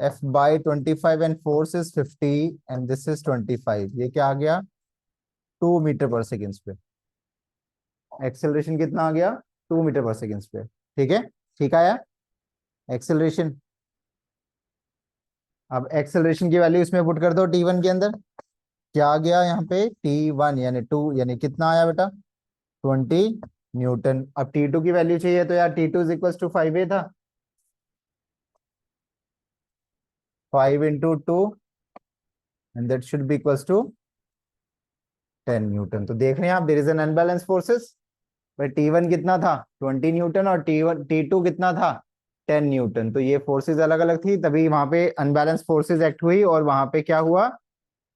F by 25 and force is 50 and this is 25। ये क्या आ गया? 2 मीटर पर सेकेंड पे। एक्सेलरेशन कितना आ गया? 2 मीटर पर सेकेंड पे। ठीक है, ठीक आया एक्सेलरेशन। अब एक्सेलरेशन की वैल्यू इसमें पुट कर दो T1 के अंदर। क्या आ गया यहाँ पे? T1 यानी 2, यानी कितना आया बेटा? 20 न्यूटन। अब T2 की वैल्यू चाहिए, तो यार T2 is equal to 5A था, 5 × 2 and that should be equal to 10 newton. तो देख रहे हैं आप, there is an unbalance forces. भाई T1 कितना था? 20 न्यूटन, और T2 कितना था? 10 न्यूटन। तो ये फोर्सेस अलग अलग थी, तभी वहां पे अनबैलेंस फोर्सेस एक्ट हुई, और वहां पे क्या हुआ?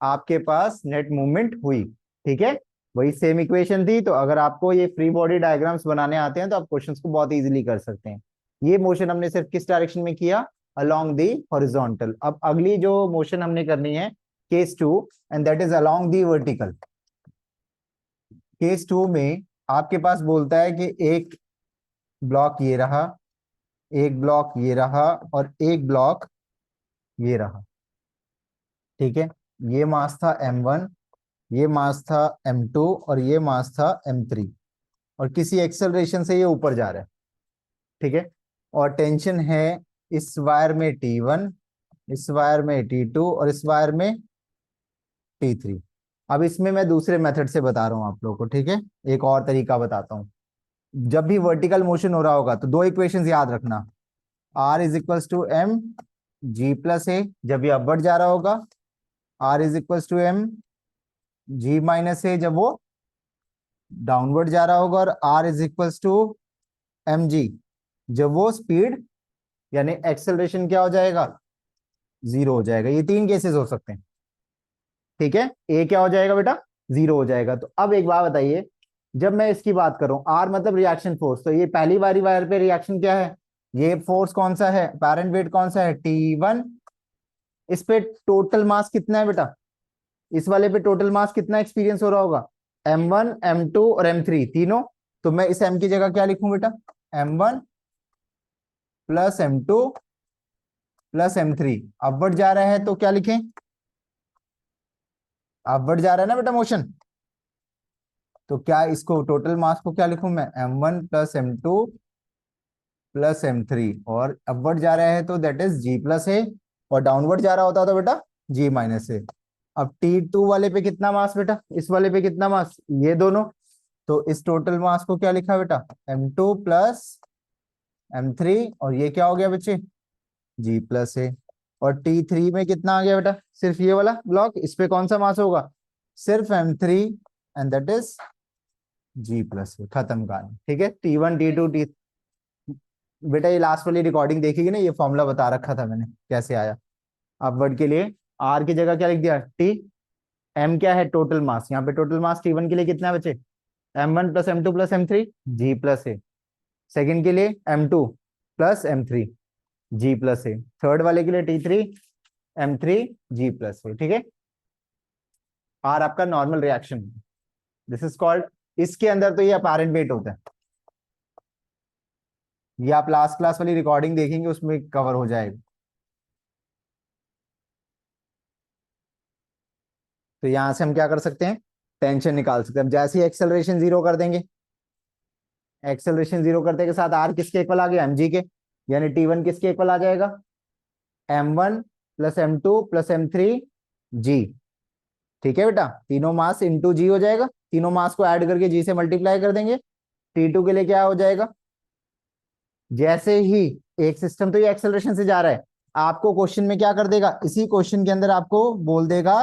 आपके पास नेट मूवमेंट हुई। ठीक है, वही सेम इक्वेशन थी। तो अगर आपको ये फ्री बॉडी डायग्राम्स बनाने आते हैं तो आप क्वेश्चंस को बहुत इजीली कर सकते हैं। ये मोशन हमने सिर्फ किस डायरेक्शन में किया? Along the horizontal. अब अगली जो मोशन हमने करनी है, case 2, and that is along the vertical. Case 2 में आपके पास बोलता है कि एक ब्लॉक ये रहा, एक ब्लॉक ये रहा, और एक ब्लॉक ये रहा। ठीक है, ये मास था M1, ये मास था M2, और ये मास था M3, और किसी एक्सेलरेशन से ये ऊपर जा रहा है। ठीक है, और टेंशन है इस वायर में T1, इस वायर में T2, और इस वायर में T3। अब इसमें मैं दूसरे मेथड से बता रहा हूं आप लोगों को। ठीक है, एक और तरीका बताता हूं। जब भी वर्टिकल मोशन हो रहा होगा तो दो इक्वेशंस याद रखना, R is equal to M G plus A। जब ये अपवर्ड जा रहा होगा, R is equal to M G minus A। जब वो डाउनवर्ड जा रहा होगा, और R is equal to mg जब वो स्पीड यानी एक्सेलरेशन क्या हो जाएगा? 0 हो जाएगा। ये तीन केसेस हो सकते हैं। ठीक है, ए क्या हो जाएगा बेटा? 0 हो जाएगा। तो अब एक बात बताइए, जब मैं इसकी बात करूं, आर मतलब रिएक्शन फोर्स, तो ये पहली वाली वायर पे रिएक्शन क्या है? ये फोर्स कौन सा है? अपेरेंट वेट कौन सा है? T1। इस पे टोटल मास कितना है बेटा? इस वाले पे टोटल मास कितना एक्सपीरियंस हो रहा होगा, m1 m2 और m3 तीनों। तो मैं इस m की जगह क्या लिखूं बेटा, m1 plus m2 plus m3। Upward जा रहा है तो क्या लिखें, अपवर्ड जा रहा है ना बेटा मोशन, तो क्या इसको टोटल मास को क्या लिखूं मैं, m1 plus m2 plus m3, और अपवर्ड जा रहा है तो दैट इज g प्लस है, और डाउनवर्ड जा रहा होता तो बेटा g माइनस है। अब T2 वाले पे कितना मास बेटा, इस वाले पे कितना मास, ये दोनों, तो इस टोटल मास को क्या लिखा बेटा, m2 प्लस m3, और ये क्या हो गया बच्चे, g प्लस है। और T3 में कितना आ गया बेटा, सिर्फ ये वाला ब्लॉक, इस पे कौन सा मास होगा, सिर्फ m3, and that is g plus है। खत्म कहानी, ठीक है। T1 T2 T, बेटा ये लास्ट वाली रिकॉर्डिंग देखिएगी ना, ये फॉर्मूला बता रखा था मैंने कैसे आया। अपवर्ड के लिए आर की जगह क्या लिख दिया, टी। एम क्या है, टोटल मास, यहाँ पे टोटल मास T1 के लिए कितना बचे, m1 plus m2 plus m3, g plus है। सेकेंड के लिए m2 plus m3, g plus है। थर्ड वाले के लिए T3 m3 g प्लस है, ठीक है। आर आपका normal reaction, this is called, इसके अंदर तो ये अपेरेंट वेट होता है, ये आप लास्ट क्लास वाली रिकॉर्डिंग देखेंगे उसमें कवर हो जाएगा। तो यहां से हम क्या कर सकते हैं, टेंशन निकाल सकते हैं। अब जैसे ही एक्सेलरेशन जीरो कर देंगे, एक्सेलरेशन जीरो करते के साथ आर किसके इक्वल आ गया, mg के, यानी T1 किसके इक्वल आ जाएगा, m1 plus m2 plus m3 g, ठीक है बेटा। तीनों मास इंटू जी हो जाएगा, तीनों मास को ऐड करके जी से मल्टीप्लाई कर देंगे। T2 के लिए क्या हो जाएगा, जैसे ही एक सिस्टम तो ये एक्सेलरेशन से जा रहा है, आपको क्वेश्चन में क्या कर देगा, इसी क्वेश्चन के अंदर आपको बोल देगा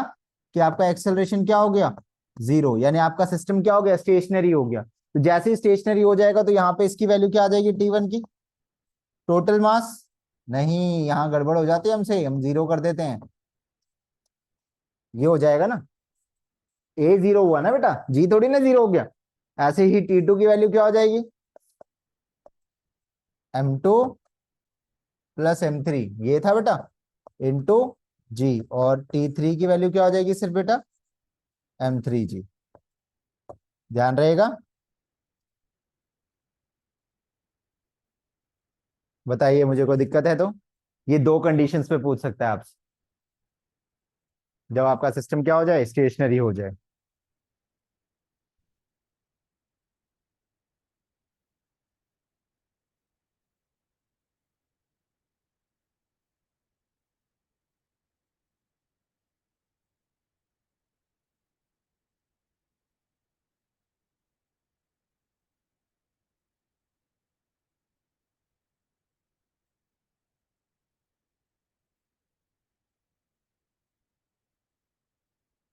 कि आपका एक्सेलरेशन क्या हो गया, जीरो, यानी आपका सिस्टम क्या हो गया, स्टेशनरी हो गया। तो जैसे ही स्टेशनरी हो जाएगा तो यहाँ पे इसकी वैल्यू क्या आ जाएगी, T1 की, टोटल मास, नहीं यहाँ गड़बड़ हो जाती है हमसे, हम जीरो कर देते हैं, ये हो जाएगा ना, ए जीरो हुआ ना बेटा, जी थोड़ी ना जीरो हो गया। ऐसे ही T2 की वैल्यू क्या हो जाएगी, m2 प्लस m3, ये था बेटा, इंटू जी, और T3 की वैल्यू क्या हो जाएगी सिर्फ बेटा, m3g, ध्यान रहेगा। बताइए मुझे कोई दिक्कत है तो, ये दो कंडीशंस पे पूछ सकता है आपसे, जब आपका सिस्टम क्या हो जाए, स्टेशनरी हो जाए।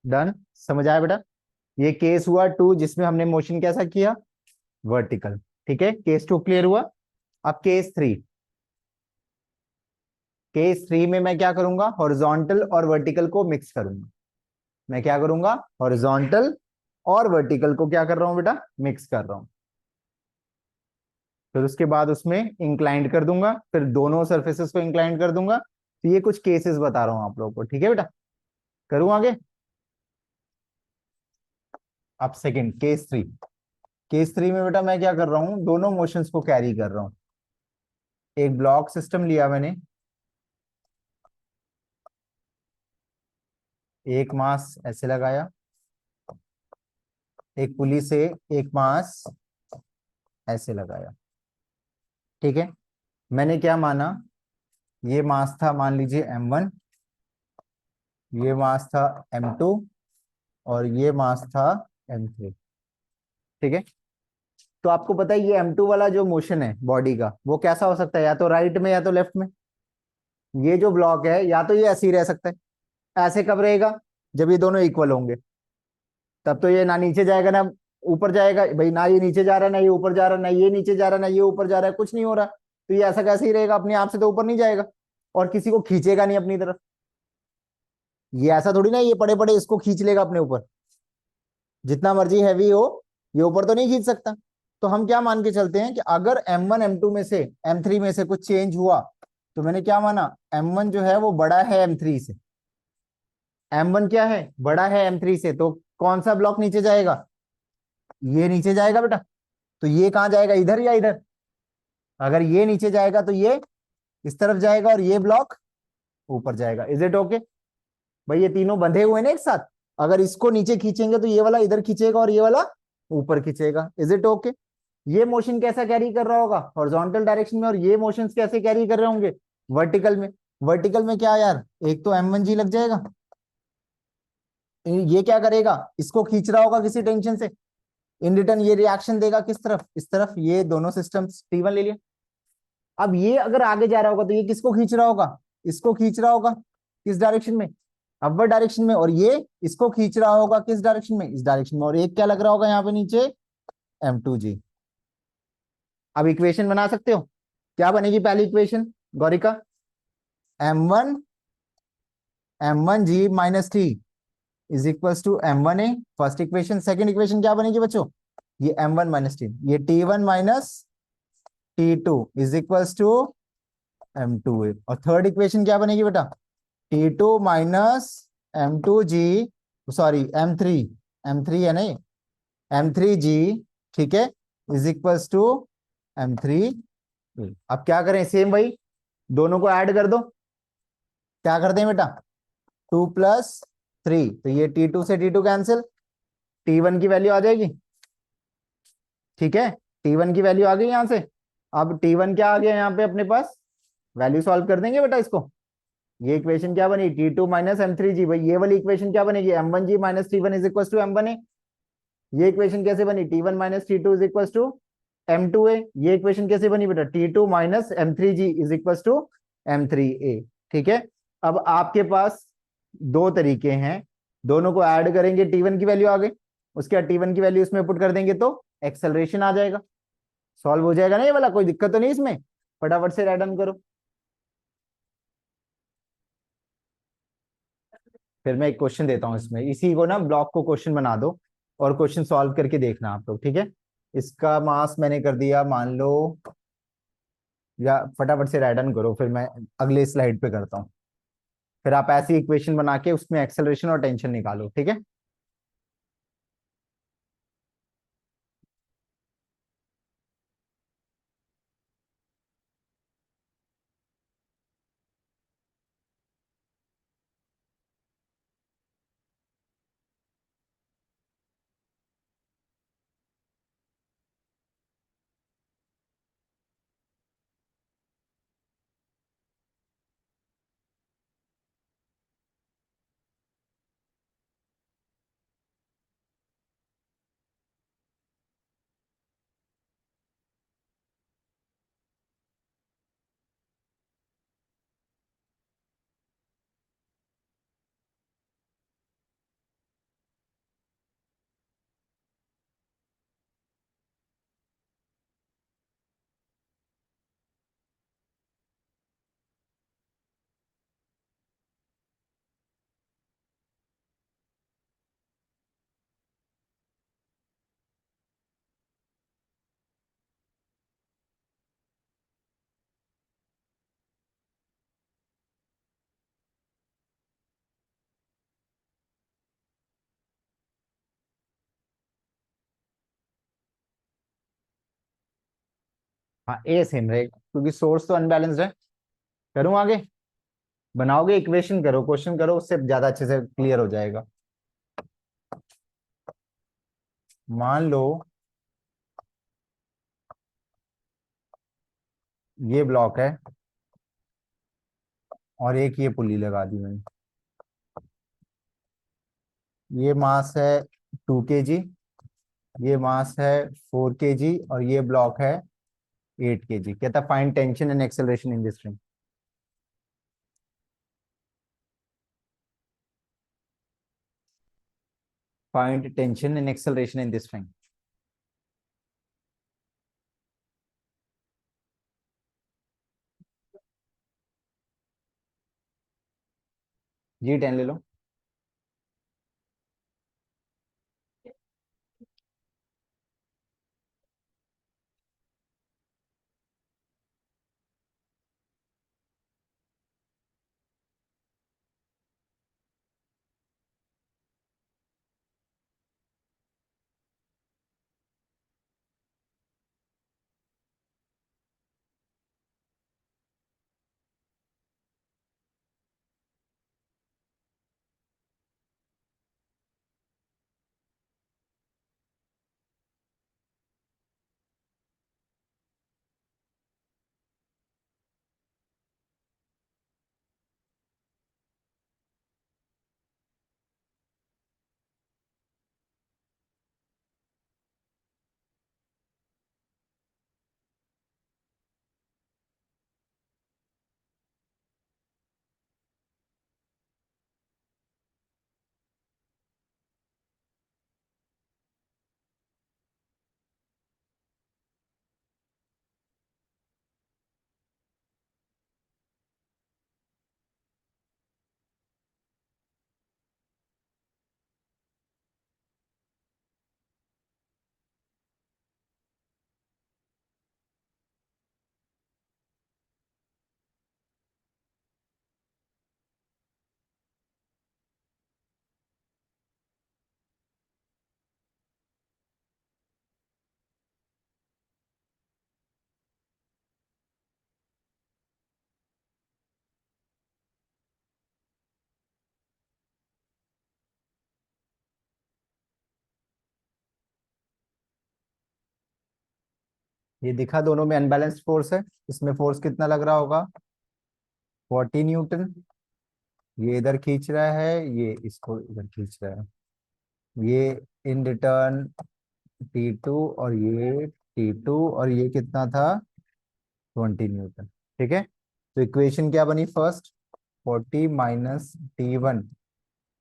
डन, समझ आया बेटा। ये केस हुआ 2 जिसमें हमने मोशन कैसा किया, वर्टिकल, ठीक है। केस 2 क्लियर हुआ। अब केस 3, केस 3 में मैं क्या करूंगा, हॉरिजॉन्टल और वर्टिकल को मिक्स करूंगा। मैं क्या करूंगा, हॉरिजॉन्टल और वर्टिकल को क्या कर रहा हूं बेटा, मिक्स कर रहा हूं। फिर उसके बाद उसमें इंक्लाइंड कर दूंगा, फिर दोनों सरफेसेस को इंक्लाइंड कर दूंगा। तो ये कुछ केसेस बता रहा हूं आप लोगों को, ठीक है बेटा। करूं आगे। अब सेकंड केस 3, केस 3 में बेटा मैं क्या कर रहा हूं, दोनों मोशंस को कैरी कर रहा हूं। एक ब्लॉक सिस्टम लिया मैंने, एक मास ऐसे लगाया, एक पुली से एक मास ऐसे लगाया, ठीक है। मैंने क्या माना, ये मास था मान लीजिए m1, ये मास था m2, और ये मास था m3, ठीक है। तो आपको पता है ये m2 वाला जो मोशन है बॉडी का, वो कैसा हो सकता है, या तो राइट में या तो लेफ्ट में। ये जो ब्लॉक है या तो ये ऐसे ही रह सकता है, ऐसे कब रहेगा, जब ये दोनों इक्वल होंगे, तब तो ये ना नीचे जाएगा ना ऊपर जाएगा भाई, ना ये नीचे जा रहा है ना ये ऊपर जा रहा है, ना ये नीचे जा रहा है ना ये ऊपर जा रहा है, कुछ नहीं हो रहा। तो ये ऐसा कैसे ही रहेगा, अपने आप से तो ऊपर नहीं जाएगा, और किसी को खींचेगा नहीं अपनी तरफ। ये ऐसा थोड़ी ना ये पड़े पड़े इसको खींच लेगा अपने ऊपर, जितना मर्जी हैवी हो ये ऊपर तो नहीं खींच सकता। तो हम क्या मान के चलते हैं कि अगर m1 m2 में से m3 में से कुछ चेंज हुआ, तो मैंने क्या माना, m1 जो है वो बड़ा है m3 से, M1 क्या है, बड़ा है M3 से, तो कौन सा ब्लॉक नीचे जाएगा, ये नीचे जाएगा बेटा। तो ये कहाँ जाएगा, इधर या इधर, अगर ये नीचे जाएगा तो ये इस तरफ जाएगा और ये ब्लॉक ऊपर जाएगा। इज इट ओके भाई, ये तीनों बंधे हुए ना एक साथ, अगर इसको नीचे खींचेंगे तो ये वाला इधर खींचेगा और ये वाला ऊपर खींचेगा। Is it okay. ये मोशन कैसा कैरी कर रहा होगा, हॉरिजॉन्टल डायरेक्शन में, और ये मोशंस कैसे कैरी कर रहे होंगे, वर्टिकल में। वर्टिकल में क्या यार, एक तो M1G लग जाएगा, ये क्या करेगा, इसको खींच रहा होगा किसी टेंशन से, इन रिटर्न ये रिएक्शन देगा किस तरफ, इस तरफ, ये दोनों सिस्टम्स T1 ले लिया। अब ये अगर आगे जा रहा होगा तो ये किसको खींच रहा होगा, इसको खींच रहा होगा किस डायरेक्शन में, अपवर्ड डायरेक्शन में, और ये इसको खींच रहा होगा किस डायरेक्शन में, इस डायरेक्शन में, और एक क्या लग रहा होगा यहाँ पे नीचे, M2G। अब इक्वेशन बना सकते हो, क्या बनेगी पहली equation Gaurika, M1 M1G minus T is equal to M1A, first equation. Second equation क्या बनेगी बच्चों, ये M1 माइनस टी, ये T1 minus T2 is equal to M2A, और थर्ड इक्वेशन क्या बनेगी बेटा, T2 minus M2G, sorry M3, M3 है नहीं, M3G, ठीक है, इज इक्वल्स टू M3। अब क्या करें, सेम वही, दोनों को ऐड कर दो, क्या कर दें बेटा, 2 + 3, तो ये T2 से T2 कैंसिल, T1 की वैल्यू आ जाएगी, ठीक है, T1 की वैल्यू आ गई यहां से। अब T1 क्या आ गया यहाँ पे अपने पास, वैल्यू सॉल्व कर देंगे बेटा इसको, ये इक्वेशन क्या बनी, T2 माइनस M3G, भाई ये वाली इक्वेशन क्या बनेगी, M1G minus T1 is equal to M1A। ये इक्वेशन कैसे बनी, T1 minus T2 is equal to M2A। ये इक्वेशन कैसे बनी बेटा, T2 minus M3G is equal to M3A। ठीक है, अब आपके पास दो तरीके हैं, दोनों को ऐड करेंगे, T1 की वैल्यू आ गई, उसके बाद T1 की वैल्यू इसमें पुट कर देंगे तो एक्सेलरेशन आ जाएगा, सॉल्व हो जाएगा ना ये वाला, कोई दिक्कत तो नहीं इसमें, फटाफट से राइट डाउन करो। फिर मैं एक क्वेश्चन देता हूं इसमें, इसी को ना ब्लॉक को क्वेश्चन बना दो और क्वेश्चन सॉल्व करके देखना आप लोग, ठीक है। इसका मास मैंने कर दिया मान लो, या फटाफट से राइट डाउन करो, फिर मैं अगले स्लाइड पे करता हूँ, फिर आप ऐसी इक्वेशन बना के उसमें एक्सेलरेशन और टेंशन निकालो, ठीक है। हाँ ए सेम रहेगा क्योंकि सोर्स तो अनबैलेंस्ड है। करूँ आगे, बनाओगे इक्वेशन करो, क्वेश्चन करो, उससे ज्यादा अच्छे से क्लियर हो जाएगा। मान लो ये ब्लॉक है और एक ये पुली लगा दी मैंने, ये मास है 2 kg, ये मास है 4 kg, और ये ब्लॉक है 8 kg। कहता find tension and acceleration in this ring. Find tension and acceleration in this ring. G10 ले लो। ये दिखा दोनों में अनबैलेंस्ड फोर्स है, इसमें फोर्स कितना लग रहा होगा 40 न्यूटन। ये इधर खींच रहा है, ये इसको इधर खींच रहा है, ये इन रिटर्न T2 और ये T2 और ये कितना था 20 न्यूटन। ठीक है, तो इक्वेशन क्या बनी first 40 minus T1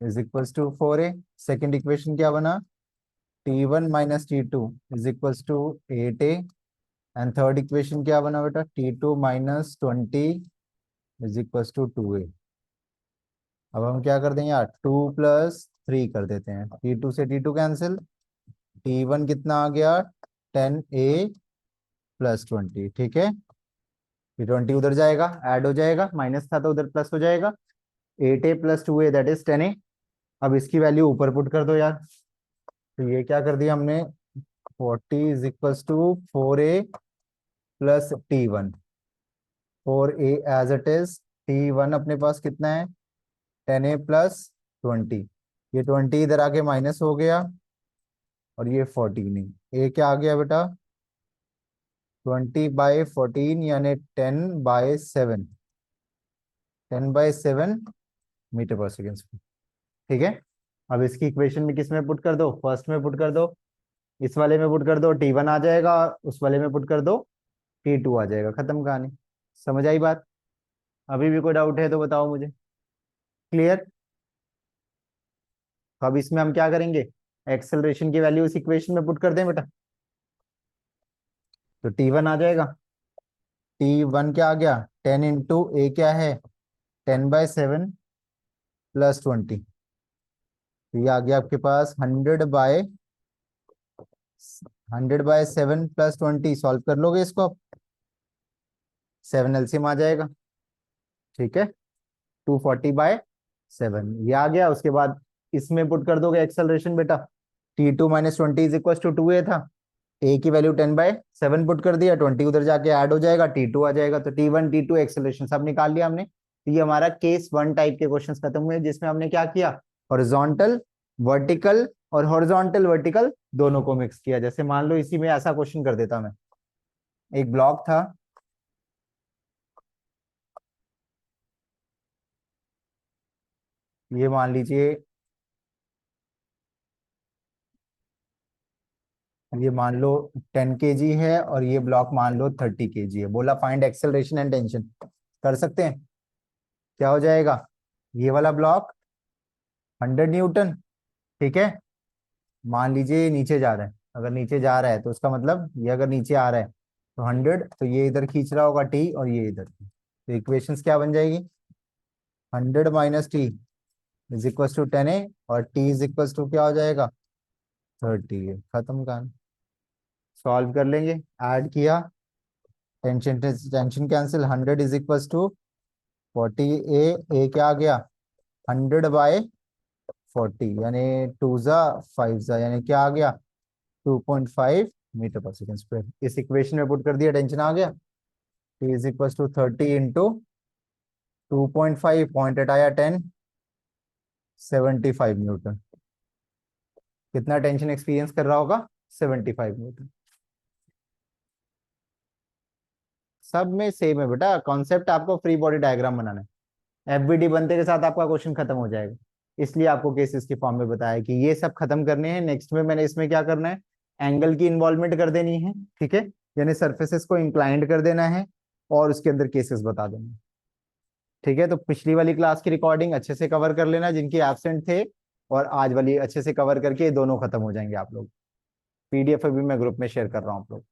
is equals to 4A। Second equation क्या बना T1 minus T2 is equals to 8A। And third equation क्या बना बेटा T2 minus 20 is equals to 2A। अब हम क्या कर देंगे यार 2 प्लस 3 कर देते हैं, T2 से T2 कैंसिल, T1 कितना आ गया 10A प्लस 20। ठीक है, ये 20 उधर जाएगा ऐड हो जाएगा, माइनस था तो उधर प्लस हो जाएगा, 8A plus 2A that is 10A। अब इसकी वैल्यू ऊपर पुट कर दो यार, तो ये क्या कर दिया हमने 40 is equals to 4A plus T1, 4A as it is, T1 अपने पास कितना है 10A प्लस 20, ये 20 इधर आके माइनस हो गया और ये 14, A क्या आ गया बेटा 20/14 यानी 10/7, 10/7 मीटर पर सेकेंड। ठीक है, अब इसकी इक्वेशन में किस में पुट कर दो फर्स्ट में पुट कर दो, इस वाले में पुट कर दो T1 आ जाएगा, उस वाले में पुट कर दो T2 आ जाएगा, खत्म कहानी। समझ आई बात? अभी भी कोई डाउट है तो बताओ मुझे। क्लियर? तो अब इसमें हम क्या करेंगे एक्सेलरेशन की वैल्यू इस इक्वेशन में पुट कर दें बेटा, तो T1 आ जाएगा, T1 क्या आ गया 10 इंटू ए क्या है 10/7 प्लस 20, तो ये आ गया आपके पास 100/7 प्लस 20। सॉल्व कर लोगे इसको आप, 7 एलसीएम आ जाएगा। ठीक है, 240/7 ये आ गया। उसके बाद इसमें पुट कर दोगे एक्सेलरेशन बेटा, T2 minus 20 is equal to 2A था, ए की वैल्यू 10/7 पुट कर दिया, 20 उधर जाके ऐड हो जाएगा, T2 आ जाएगा, तो T1 T2 एक्सेलरेशन सब निकाल लिया हमने। तो ये हमारा केस 1 टाइप के क्वेश्चंस खत्म हुए, जिसमें हमने क्या किया हॉरिजॉन्टल वर्टिकल और हॉरिजॉन्टल वर्टिकल दोनों को मिक्स किया। जैसे मान लो इसी में ऐसा क्वेश्चन कर देता मैं, एक ब्लॉक था, ये मान लीजिए, ये मान लो 10 kg है और ये ब्लॉक मान लो 30 kg है, बोला फाइंड एक्सेलरेशन एंड टेंशन। कर सकते हैं, क्या हो जाएगा ये वाला ब्लॉक 100 न्यूटन। ठीक है, मान लीजिए ये नीचे जा रहा है, अगर नीचे जा रहा है तो उसका मतलब ये अगर नीचे आ रहा है तो 100, तो ये इधर खींच रहा होगा T और ये इधर, तो इक्वेशंस क्या बन जाएगी 100 minus T is equal to 10A और T इज इक्वल टू क्या हो जाएगा 30 है, खत्म कहानी। सॉल्व कर लेंगे, ऐड किया, tension tension cancel, 100 is equal to 40A, A क्या आ गया 100/40 यानी 2 × 5 यानी क्या आ गया 2.5 मीटर पर सेकेंड स्क्वायर। इस इक्वेशन में पुट कर दिया, टेंशन आ गया, T is equal to 30 into 2.5, point हटाया 10, 75 न्यूटन। कितना टेंशन एक्सपीरियंस कर रहा होगा 75 न्यूटन। सब में सेम है बेटा कॉन्सेप्ट, आपको फ्री बॉडी डायग्राम बनाना है, एफबीडी बनते के साथ आपका क्वेश्चन खत्म हो जाएगा, इसलिए आपको केसेस के फॉर्म में बताया कि ये सब खत्म करने हैं। नेक्स्ट में मैंने इसमें क्या करना है एंगल की इन्वॉल्वमेंट कर देनी है। ठीक है, यानी सरफेसेस को इंक्लाइंड कर देना है और उसके अंदर केसेस बता देना। ठीक है, तो पिछली वाली क्लास की रिकॉर्डिंग अच्छे से कवर कर लेना जिनकी एब्सेंट थे, और आज वाली अच्छे से कवर करके ये दोनों खत्म हो जाएंगे आप लोग। पीडीएफ अभी मैं ग्रुप में शेयर कर रहा हूँ आप लोग।